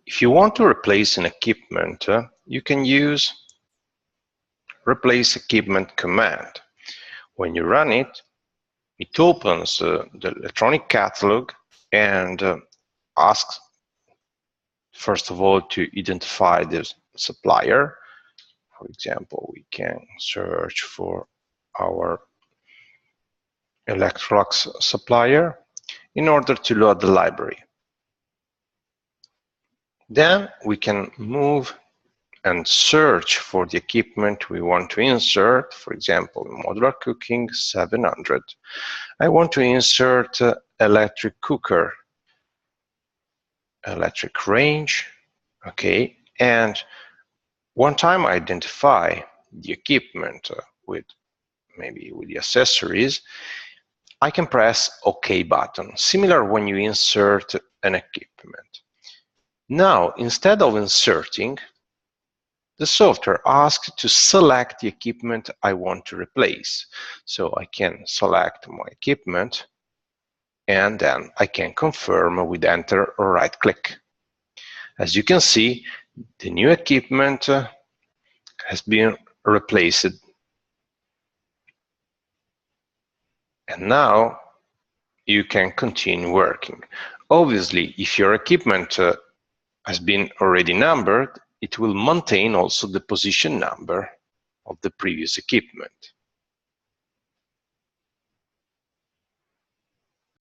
If you want to replace an equipment, you can use replace equipment command. When you run it, it opens the electronic catalog and asks, first of all, to identify the supplier. For example, we can search for our Electrolux supplier in order to load the library. Then we can move and search for the equipment we want to insert. For example, modular cooking 700. I want to insert electric cooker, electric range, okay, and one time I identify the equipment with maybe with the accessories, I can press OK button, similar when you insert an equipment. Now, instead of inserting, the software asks to select the equipment I want to replace. So I can select my equipment, and then I can confirm with Enter or right-click. As you can see, the new equipment has been replaced. And now you can continue working. Obviously, if your equipment has been already numbered, it will maintain also the position number of the previous equipment.